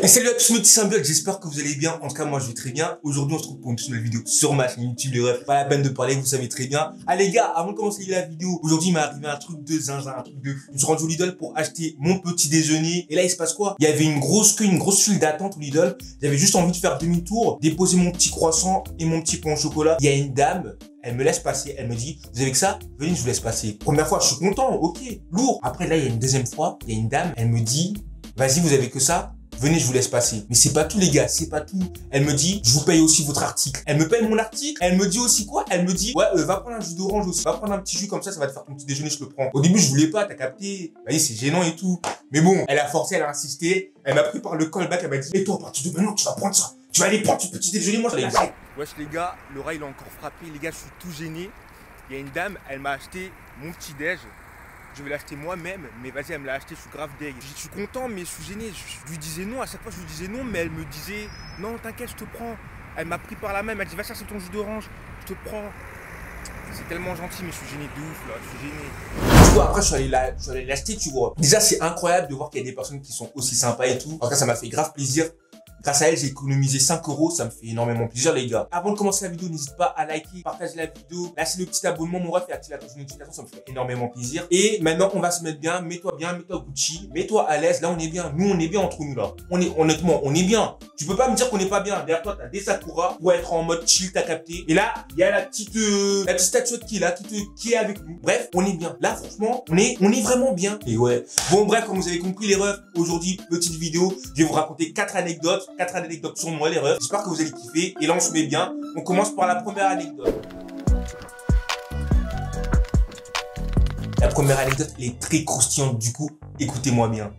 Et salut à tous mes petits symbiotes, j'espère que vous allez bien. En tout cas, moi je vais très bien. Aujourd'hui, on se retrouve pour une nouvelle vidéo sur ma chaîne YouTube, les refs. Pas la peine de parler, vous savez très bien. Ah les gars, avant de commencer la vidéo, aujourd'hui il m'est arrivé un truc de zinzin, un truc de fou. Je me suis rendu au Lidl pour acheter mon petit déjeuner. Et là, il se passe quoi? Il y avait une grosse queue, une grosse file d'attente au Lidl. J'avais juste envie de faire demi-tour, déposer mon petit croissant et mon petit pain au chocolat. Il y a une dame. Elle me laisse passer, elle me dit, vous avez que ça? Venez, je vous laisse passer. Première fois, je suis content, ok, lourd. Après, là, il y a une deuxième fois, il y a une dame, elle me dit, vas-y, vous avez que ça? Venez, je vous laisse passer. Mais c'est pas tout, les gars, c'est pas tout. Elle me dit, je vous paye aussi votre article. Elle me paye mon article. Elle me dit aussi quoi? Elle me dit, ouais, va prendre un jus d'orange aussi. Va prendre un petit jus comme ça va te faire ton petit déjeuner, je le prends. Au début, je voulais pas, t'as capté. Vas-y, c'est gênant et tout. Mais bon, elle a forcé, elle a insisté. Elle m'a pris par le callback, elle m'a dit, et toi, à partir de maintenant, tu vas prendre ça. Tu vas aller prendre ton petit déjeuner, moi, je l'ai fait. Wesh les gars, Laura il a encore frappé, les gars je suis tout gêné. Il y a une dame, elle m'a acheté mon petit déj. Je vais l'acheter moi-même, mais vas-y elle me l'a acheté, je suis grave deg. Je suis content mais je suis gêné, je lui disais non, à chaque fois je lui disais non, mais elle me disait non t'inquiète je te prends. Elle m'a pris par la main, elle m'a dit va chercher ton jus d'orange, je te prends. C'est tellement gentil mais je suis gêné de ouf là, je suis gêné. Tu vois, après je suis allé l'acheter, tu vois. Déjà c'est incroyable de voir qu'il y a des personnes qui sont aussi sympas et tout. En tout cas ça m'a fait grave plaisir. Grâce à elle, j'ai économisé 5 €, ça me fait énormément plaisir les gars. Avant de commencer la vidéo, n'hésite pas à liker, partager la vidéo, lâcher le petit abonnement, mon ref, et activer la cloche de notification, ça me fait énormément plaisir. Et maintenant, on va se mettre bien, mets-toi Gucci, mets-toi à l'aise, là on est bien, nous on est bien entre nous là. Honnêtement, on est bien. Tu peux pas me dire qu'on n'est pas bien. Derrière toi, t'as des Sakura pour être en mode chill, t'as capté. Et là, il y a la petite statuette qui est là, qui est avec nous. Bref, on est bien. Là, franchement, on est vraiment bien. Et ouais. Bon, bref, comme vous avez compris les refs, aujourd'hui, petite vidéo, je vais vous raconter 4 anecdotes sur moi les refs. J'espère que vous allez kiffer. Et là, on se met bien. On commence par la première anecdote. La première anecdote, elle est très croustillante. Du coup, écoutez-moi bien.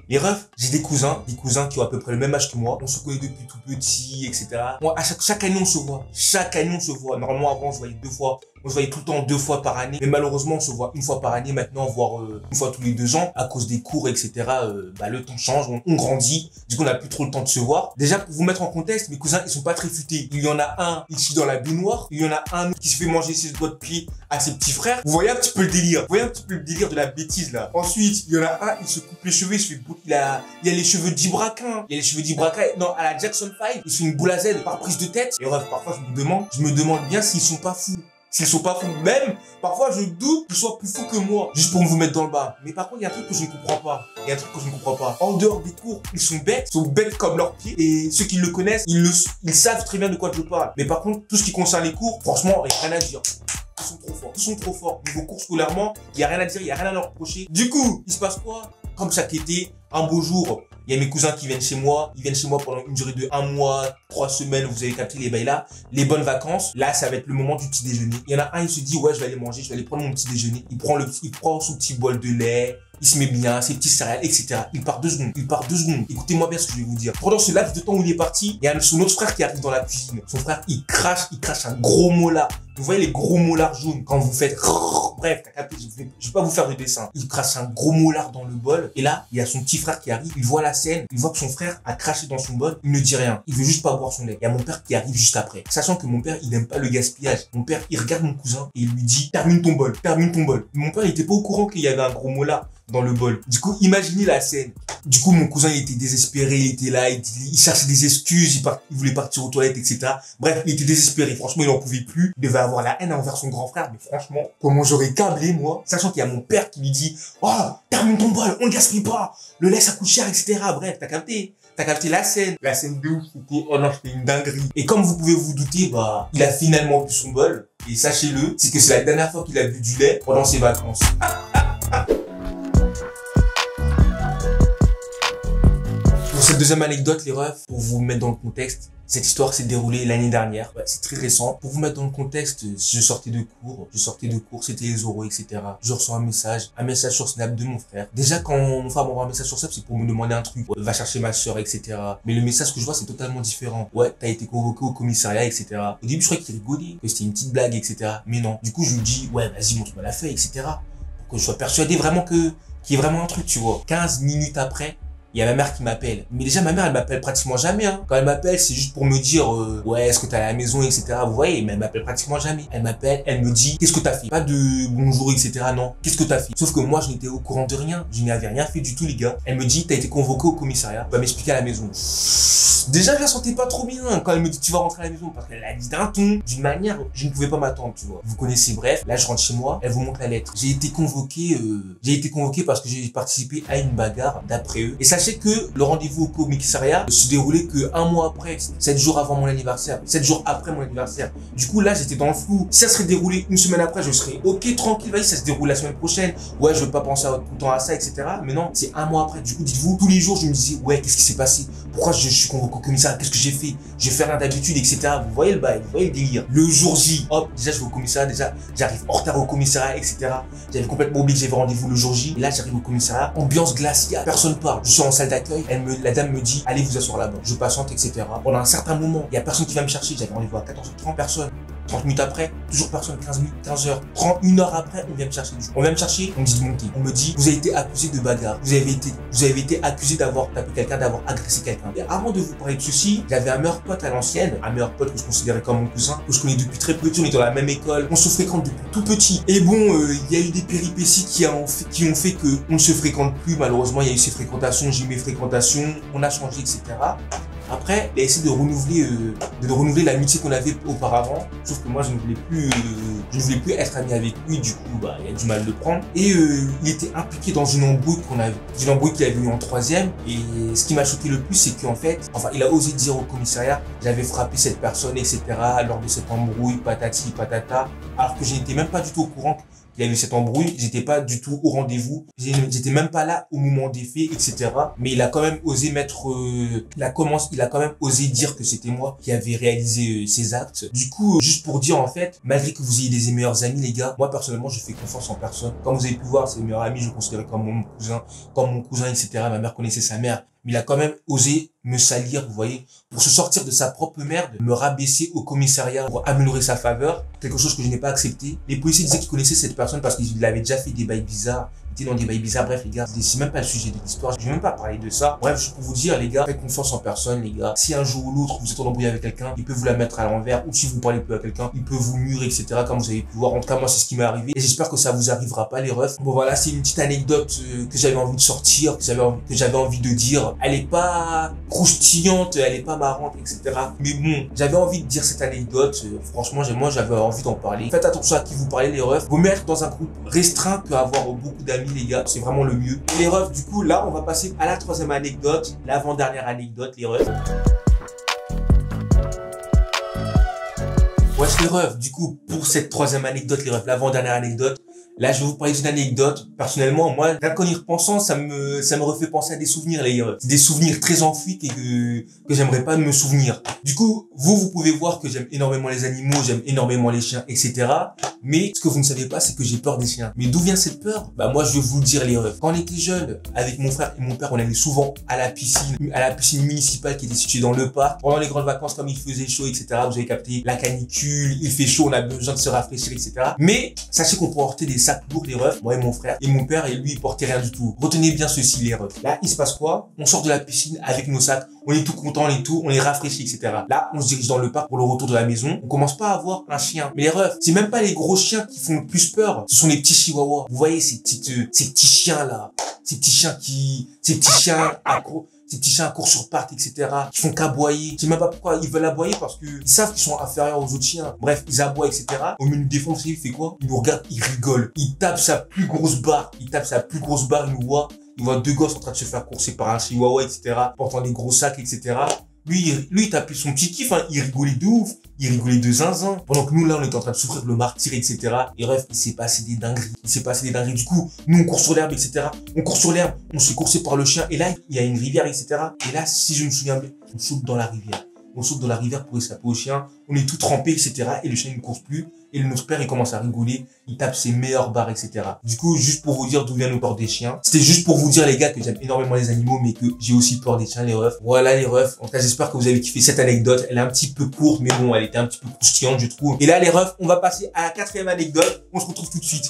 Les refs, j'ai des cousins qui ont à peu près le même âge que moi. On se connaît depuis tout petit, etc. Moi, à chaque année, on se voit. Chaque année, on se voit. Normalement, avant, on se voyait 2 fois. On se voyait tout le temps 2 fois par année. Mais malheureusement, on se voit 1 fois par année maintenant, voire 1 fois tous les 2 ans. À cause des cours, etc. Le temps change, on grandit. Du coup, on n'a plus trop le temps de se voir. Déjà, pour vous mettre en contexte, mes cousins, ils sont pas très futés. Il y en a un ici dans la baignoire. Il y en a un qui se fait manger ses doigts de pied à ses petits frères. Vous voyez un petit peu le délire. Vous voyez un petit peu le délire de la bêtise, là. Ensuite, il y en a un, il se coupe les cheveux, il se fait il a les cheveux d'Ibraquin. Il a les cheveux d'Ibraquin. Non, à la Jackson 5, il se fait une boule à Z par prise de tête. Et bref, parfois, je me demande bien s'ils sont pas fous. S'ils sont pas fous, même, parfois je doute qu'ils soient plus fous que moi, juste pour me mettre dans le bas. Mais par contre, il y a un truc que je ne comprends pas. En dehors des cours, ils sont bêtes comme leurs pieds. Et ceux qui le connaissent, ils savent très bien de quoi je parle. Mais par contre, tout ce qui concerne les cours, franchement, il n'y a rien à dire. Ils sont trop forts. Niveau cours scolairement, il n'y a rien à dire, il n'y a rien à leur reprocher. Du coup, il se passe quoi? Comme chaque été, un beau jour, il y a mes cousins qui viennent chez moi. Ils viennent chez moi pendant une durée de 1 mois, 3 semaines. Vous avez capté les bails là. Les bonnes vacances. Là, ça va être le moment du petit déjeuner. Il y en a un, il se dit, ouais, je vais aller manger, je vais aller prendre mon petit déjeuner. Il prend son petit bol de lait. Il se met bien, ses petits céréales, etc. Il part 2 secondes. Écoutez-moi bien ce que je vais vous dire. Pendant ce laps de temps où il est parti, il y a son autre frère qui arrive dans la cuisine. Son frère, il crache un gros molar. Vous voyez les gros molars jaunes quand vous faites... Bref, t'as capté, je vais pas vous faire de dessin. Il crache un gros molar dans le bol. Et là, il y a son petit frère qui arrive. Il voit la scène. Il voit que son frère a craché dans son bol. Il ne dit rien. Il veut juste pas boire son lait. Il y a mon père qui arrive juste après. Sachant que mon père, il n'aime pas le gaspillage. Mon père, il regarde mon cousin et il lui dit, termine ton bol. Mon père, il était pas au courant qu'il y avait un gros molar dans le bol. Du coup, imaginez la scène. Du coup, mon cousin, il était désespéré, il était là, il cherchait des excuses, il voulait partir aux toilettes, etc. Bref, il était désespéré. Franchement, il en pouvait plus. Il devait avoir la haine envers son grand frère. Mais franchement, comment j'aurais câblé, moi, sachant qu'il y a mon père qui lui dit, oh, termine ton bol, on ne gaspille pas. Le lait, ça coûte cher, etc. Bref, t'as capté la scène. La scène de ouf. Oh non, c'était une dinguerie. Et comme vous pouvez vous douter, bah, il a finalement bu son bol. Et sachez-le, c'est que c'est la dernière fois qu'il a bu du lait pendant ses vacances. Cette deuxième anecdote, les refs, pour vous mettre dans le contexte, cette histoire s'est déroulée l'année dernière. Ouais, c'est très récent. Pour vous mettre dans le contexte, je sortais de cours, c'était les oraux, etc. Je reçois un message sur Snap de mon frère. Déjà, quand mon frère m'envoie un message sur Snap, c'est pour me demander un truc. Va chercher ma soeur, etc. Mais le message que je vois, c'est totalement différent. Ouais, t'as été convoqué au commissariat, etc. Au début, je croyais qu'il rigolait, que c'était une petite blague, etc. Mais non. Du coup, je lui dis, ouais, vas-y, montre-moi la feuille, etc. Pour que je sois persuadé vraiment qu'il y ait vraiment un truc, tu vois. 15 minutes après, il y a ma mère qui m'appelle. Mais déjà, ma mère, elle m'appelle pratiquement jamais. Hein. Quand elle m'appelle, c'est juste pour me dire, ouais, est-ce que t'es à la maison, etc. Vous voyez, mais elle m'appelle pratiquement jamais. Elle m'appelle, elle me dit, qu'est-ce que t'as fait? Pas de bonjour, etc. Non. Qu'est-ce que t'as fait? Sauf que moi, je n'étais au courant de rien. Je n'avais rien fait du tout, les gars. Elle me dit, t'as été convoqué au commissariat. Tu vas m'expliquer à la maison. Déjà, je la sentais pas trop bien quand elle me dit, tu vas rentrer à la maison. Parce qu'elle a dit d'un ton, d'une manière, je ne pouvais pas m'attendre, tu vois. Vous connaissez, bref. Là, je rentre chez moi. Elle vous montre la lettre. J'ai été convoqué parce que j'ai participé à une bagarre d'après eux. Et sachez que le rendez-vous au commissariat se déroulait que un mois après, 7 jours avant mon anniversaire, 7 jours après mon anniversaire. Du coup, là, j'étais dans le flou. Si ça serait déroulé une semaine après, je serais ok, tranquille, vas-y, ça se déroule la semaine prochaine. Ouais, je veux pas penser tout le temps à ça, etc. Mais non, c'est un mois après. Du coup, dites-vous, tous les jours, je me disais, ouais, qu'est-ce qui s'est passé? Pourquoi je suis convoqué au commissariat? Qu'est-ce que j'ai fait? J'ai fait rien d'habitude, etc. Vous voyez le bail, vous voyez le délire. Le jour J, hop, déjà, je vais au commissariat, déjà, j'arrive en retard au commissariat, etc. J'avais complètement oublié que j'avais rendez-vous le jour J. Et là, j'arrive au commissariat, ambiance glaciale, personne parle. Je suis en salle d'accueil, la dame me dit, allez vous asseoir là-bas. Je patiente, etc. Pendant un certain moment, il y a personne qui va me chercher. J'avais rendez-vous à 14h30, personne. 30 minutes après, toujours personne, 15 minutes, 15 heures, 31 heures après, on vient me chercher. On vient me chercher, on me dit de monter. On me dit, vous avez été accusé de bagarre. Vous avez été accusé d'avoir tapé quelqu'un, d'avoir agressé quelqu'un. Et avant de vous parler de ceci, j'avais un meilleur pote à l'ancienne, un meilleur pote que je considérais comme mon cousin, que je connais depuis très petit, on est dans la même école, on se fréquente depuis tout petit. Et bon, il y a eu des péripéties qui ont fait que on ne se fréquente plus. Malheureusement, il y a eu ses fréquentations, j'ai mes fréquentations, on a changé, etc. Après, il a essayé de renouveler l'amitié qu'on avait auparavant. Sauf que moi, je ne voulais plus être ami avec lui. Du coup, bah, il a du mal de le prendre. Et il était impliqué dans une embrouille qu'il avait eue en 3e. Et ce qui m'a choqué le plus, c'est qu'en fait, il a osé dire au commissariat, j'avais frappé cette personne, etc. lors de cette embrouille, patati, patata. Alors que je n'étais même pas du tout au courant qu'il y avait cette embrouille, j'étais pas du tout au rendez-vous, j'étais même pas là au moment des faits, etc. Mais il a quand même osé il a quand même osé dire que c'était moi qui avais réalisé ces actes. Du coup, juste pour dire en fait, malgré que vous ayez des meilleurs amis, les gars, moi personnellement, je fais confiance en personne. Comme vous avez pu voir, ses meilleurs amis, je le considérais comme mon cousin, etc. Ma mère connaissait sa mère. Mais il a quand même osé me salir, vous voyez, pour se sortir de sa propre merde, me rabaisser au commissariat pour améliorer sa faveur, quelque chose que je n'ai pas accepté. Les policiers disaient qu'ils connaissaient cette personne parce qu'il avait déjà fait des bails bizarres, il était dans des bails bizarres. Bref, les gars, c'est même pas le sujet de l'histoire, je vais même pas parler de ça. Bref, je peux vous dire, les gars, faites confiance en personne, les gars. Si un jour ou l'autre, vous êtes en embrouille avec quelqu'un, il peut vous la mettre à l'envers, ou si vous parlez plus à quelqu'un, il peut vous mûrir, etc. Comme vous avez pu voir. En tout cas, moi, c'est ce qui m'est arrivé. Et j'espère que ça vous arrivera pas, les refs. Bon, voilà, c'est une petite anecdote que j'avais envie de sortir, que j'avais envie de dire. Elle est pas croustillante, elle est pas marrante, etc. Mais bon, j'avais envie de dire cette anecdote. Franchement, moi, j'avais envie d'en parler. Faites attention à qui vous parlez, les refs. Vous mettre dans un groupe restreint qu'avoir beaucoup d'amis, les gars. C'est vraiment le mieux. Et les refs, du coup, là, on va passer à la 3e anecdote, l'avant-dernière anecdote, les refs. Wesh, les refs, du coup, pour cette 3e anecdote, les refs, l'avant-dernière anecdote, là, je vais vous parler d'une anecdote. Personnellement, moi, rien qu'en y repensant, ça me refait penser à des souvenirs, les gars. Des souvenirs très enfuis et que j'aimerais pas me souvenir. Du coup, vous pouvez voir que j'aime énormément les animaux, j'aime énormément les chiens, etc. Mais ce que vous ne savez pas, c'est que j'ai peur des chiens. Mais d'où vient cette peur? Bah, moi, je vais vous le dire, les refs. Quand on était jeunes, avec mon frère et mon père, on allait souvent à la piscine municipale qui était située dans le parc. Pendant les grandes vacances, comme il faisait chaud, etc. Vous avez capté la canicule, il fait chaud, on a besoin de se rafraîchir, etc. Mais, sachez qu'on portait des sacs lourds, les refs, moi et mon frère. Et mon père, et lui, il portait rien du tout. Retenez bien ceci, les refs. Là, il se passe quoi? On sort de la piscine avec nos sacs. On est tout content, on est rafraîchi, etc. Là, on se dirige dans le parc pour le retour de la maison. On commence pas à voir un chien. Mais les refs, c'est même pas les gros chiens qui font le plus peur. Ce sont les petits chihuahuas. Vous voyez ces petits chiens là. Ces petits chiens à court sur pattes, etc. Qui font qu'aboyer. Je sais même pas pourquoi ils veulent aboyer parce que ils savent qu'ils sont inférieurs aux autres chiens. Bref, ils aboient, etc. Au milieu de défense, il fait quoi? Il nous regarde, il rigole. Il tape sa plus grosse barre. Il nous voit. Il voit 2 gosses en train de se faire courser par un chihuahua, etc. Portant des gros sacs, etc. Lui, il tapait son petit kiff, hein. Il rigolait de ouf. Il rigolait de zinzin. Pendant que nous, là, on était en train de souffrir le martyr, etc. Et bref, il s'est passé des dingueries. Du coup, nous, on court sur l'herbe, etc. On court sur l'herbe. On se fait courser par le chien. Et là, il y a une rivière, etc. Et là, si je me souviens bien, on saute dans la rivière. On saute dans la rivière pour échapper au chien. On est tout trempé, etc. Et le chien ne court plus. Et notre père, il commence à rigoler. Il tape ses meilleures barres, etc. Du coup, juste pour vous dire d'où vient nos peurs des chiens. C'était juste pour vous dire, les gars, que j'aime énormément les animaux, mais que j'ai aussi peur des chiens, les refs. Voilà, les refs. En tout cas, j'espère que vous avez kiffé cette anecdote. Elle est un petit peu courte, mais bon, elle était un petit peu croustillante, je trouve. Et là, les refs, on va passer à la 4e anecdote. On se retrouve tout de suite.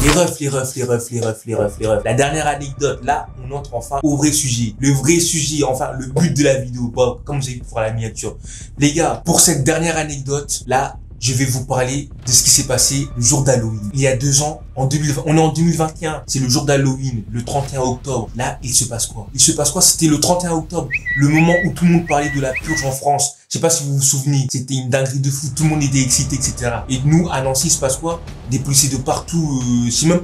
Les refs. La dernière anecdote, là, on entre enfin au vrai sujet. Le vrai sujet, enfin, le but de la vidéo. Bon, comme vous avez pu voir la miniature. Les gars, pour cette dernière anecdote, là, je vais vous parler de ce qui s'est passé le jour d'Halloween. Il y a 2 ans, en 2020, on est en 2021, c'est le jour d'Halloween, le 31 octobre. Là, il se passe quoi? Il se passe quoi? C'était le 31 octobre, le moment où tout le monde parlait de la purge en France. Je sais pas si vous vous souvenez, c'était une dinguerie de fou, tout le monde était excité, etc. Et nous, à Nancy, il se passe quoi? Des policiers de partout,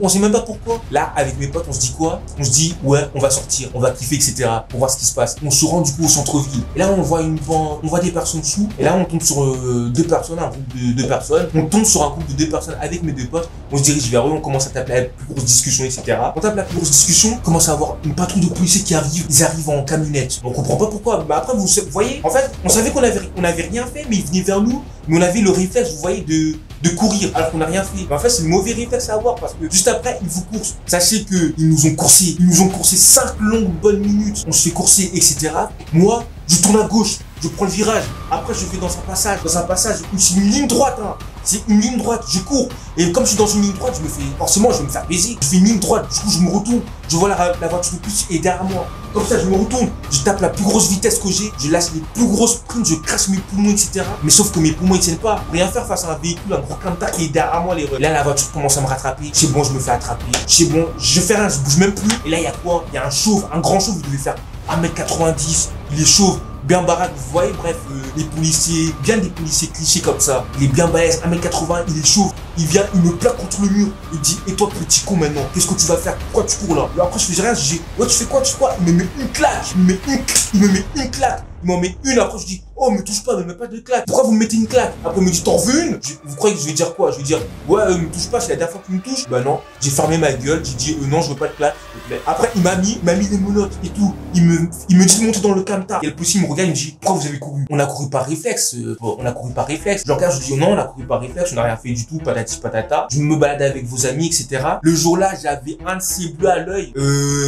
on sait même pas pourquoi. Là, avec mes potes, on se dit quoi? On se dit, ouais, on va sortir, on va kiffer, etc. pour voir ce qui se passe. On se rend du coup au centre-ville. Et là, on voit des personnes sous. Et là, on tombe sur 2 personnes, un groupe de 2 personnes. On tombe sur un groupe de 2 personnes avec mes 2 potes. On se dirige vers eux, on commence à taper la plus grosse discussion, etc. On tape la plus grosse discussion, on commence à avoir une patrouille de policiers qui arrivent. Ils arrivent en camionnette. On comprend pas pourquoi. Mais après, vous voyez, en fait, on savait qu'on avait rien fait, mais ils venaient vers nous. Mais on avait le réflexe, vous voyez, de courir alors qu'on n'a rien fait. Mais en fait, c'est le mauvais réflexe à avoir parce que juste après, ils vous coursent. Sachez que ils nous ont coursé. Ils nous ont coursé 5 longues bonnes minutes. On se fait courser, etc. Moi, je tourne à gauche. Je prends le virage. Après, je vais dans un passage. Dans un passage, c'est une ligne droite. Hein. C'est une ligne droite. Je cours. Et comme je suis dans une ligne droite, forcément, je vais me faire baiser. Je fais une ligne droite. Du coup, je me retourne. Je vois la voiture de plus et derrière moi. Comme ça, je me retourne. Je tape la plus grosse vitesse que j'ai. Je lâche les plus grosses sprints. Je crache mes poumons, etc. Mais sauf que mes poumons, ils tiennent pas. Rien faire face à un véhicule, un gros camtar qui est derrière moi. Là, la voiture commence à me rattraper. C'est bon, je me fais attraper. C'est bon, je fais rien. Je bouge même plus. Et là, il y a quoi? Il y a un chauve, un grand chauve. Il devait faire 1m90. Il est chauve. Bien baraque, vous voyez, bref, les policiers, bien des policiers clichés comme ça. Il est bien balèze, 1m80, il est chaud. Il vient, il me plaque contre le mur. Il dit, et toi, petit con, maintenant, qu'est-ce que tu vas faire? Pourquoi tu cours là? Et après, je fais rien, je dis, ouais, tu fais quoi? Il me met une claque. Il me met une claque. Il m'en met une. Après, je dis, oh, me touche pas, me mets pas de claque. Pourquoi vous me mettez une claque? Après, il me dit, t'en veux une? Vous croyez que je vais dire quoi? Je vais dire, ouais, me touche pas, c'est la dernière fois que tu me touches. Bah non, j'ai fermé ma gueule, j'ai dit, non, je veux pas de claque, s'il te plaît. Après, il m'a mis les menottes et tout. Il me dit de monter dans le camtar. Et le policier me regarde, il me dit, pourquoi vous avez couru? On a couru par réflexe. On a couru par réflexe. Je regarde, je dis, non, on a couru par réflexe, on n'a rien fait du tout, patati patata. Je me balade avec vos amis, etc. Le jour-là, j'avais un de ces bleus à l'œil,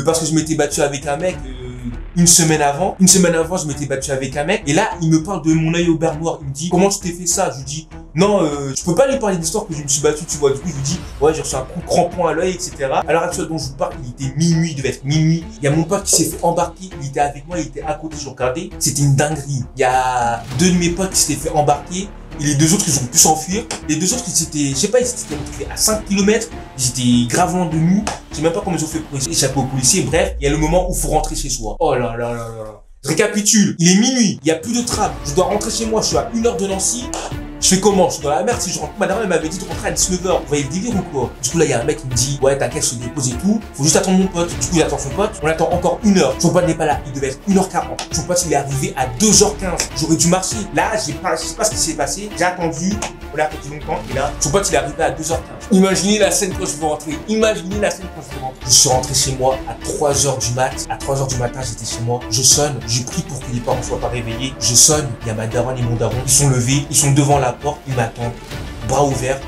parce que je m'étais battu avec un mec, une semaine avant, je m'étais battu avec un mec. Et là, il me parle de mon œil au beurre noir. Il me dit, comment tu t'es fait ça? Je lui dis, non, je peux pas lui parler d'histoire que je me suis battu, tu vois. Du coup, je lui dis, ouais, j'ai reçu un coup de crampon à l'œil, etc. À l'heure actuelle dont je vous parle, il était minuit, il devait être minuit. Il y a mon pote qui s'est fait embarquer. Il était avec moi, il était à côté, je regardais. C'était une dinguerie. Il y a 2 de mes potes qui s'étaient fait embarquer. Et les 2 autres, ils ont pu s'enfuir. Les 2 autres, ils étaient, je sais pas, ils s'étaient retrouvés à 5 km. Ils étaient grave loin de nous. Je sais même pas comment ils ont fait pour échapper aux policiers. Bref, il y a le moment où il faut rentrer chez soi. Oh là là là là là. Je récapitule. Il est minuit. Il n'y a plus de tram. Je dois rentrer chez moi. Je suis à 1 heure de Nancy. Je fais comment? Je suis dans la merde si je rentre. Madame, elle m'avait dit de rentrer à 19h. Vous voyez le délire ou quoi? Du coup, là, il y a un mec qui me dit, ouais, t'inquiète, je te dépose et tout. Faut juste attendre mon pote. Du coup, il attend son pote. On attend encore 1 heure. Son pote n'est pas là. Il devait être 1h40. Son pote, il est arrivé à 2h15. J'aurais dû marcher. Là, je sais pas ce qui s'est passé. J'ai attendu. On a attendu longtemps. Et là, son pote, il est arrivé à 2h15. Imaginez la scène quand je veux rentrer. Je suis rentré chez moi à 3h du mat. À 3h du matin, j'étais chez moi. Je sonne. Je prie pour que les parents ne soient pas réveillés. Je sonne. Il y a ma daronne et mon daron. Ils sont levés. Ils sont devant la porte. Ils m'attendent. Bras ouverts.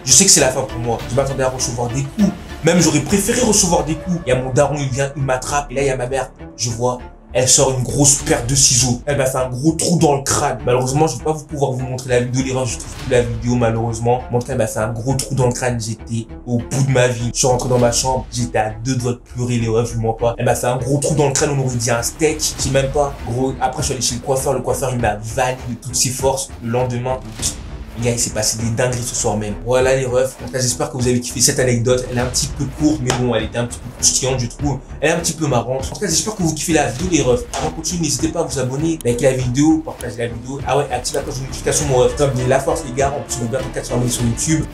Je sais que c'est la fin pour moi. Je m'attendais à recevoir des coups. Même j'aurais préféré recevoir des coups. Il y a mon daron, il vient, il m'attrape. Et là, il y a ma mère. Je vois, elle sort une grosse paire de ciseaux. Elle m'a fait un gros trou dans le crâne. Malheureusement, je vais pas pouvoir vous montrer la vidéo. L'erreur, je trouve plus la vidéo, malheureusement. En tout cas, elle m'a fait un gros trou dans le crâne. J'étais au bout de ma vie. Je suis rentré dans ma chambre. J'étais à 2 doigts de pleurer, les refs, je vous mens pas. Elle m'a fait un gros trou dans le crâne. On aurait dit un steak. Je sais même pas. Gros. Après, je suis allé chez le coiffeur. Le coiffeur, il m'a vanné de toutes ses forces. Le lendemain, les gars, il s'est passé des dingueries ce soir même. Voilà les refs. En tout cas, j'espère que vous avez kiffé cette anecdote. Elle est un petit peu courte, mais bon, elle était un petit peu croustillante, je trouve. Elle est un petit peu marrante. En tout cas, j'espère que vous kiffez la vidéo, les refs. Avant de continuer, n'hésitez pas à vous abonner, liker la vidéo, partager la vidéo. Ah ouais, activez la cloche de notification, mon ref. Top, la force, les gars. En plus, on va bientôt 4 sur YouTube.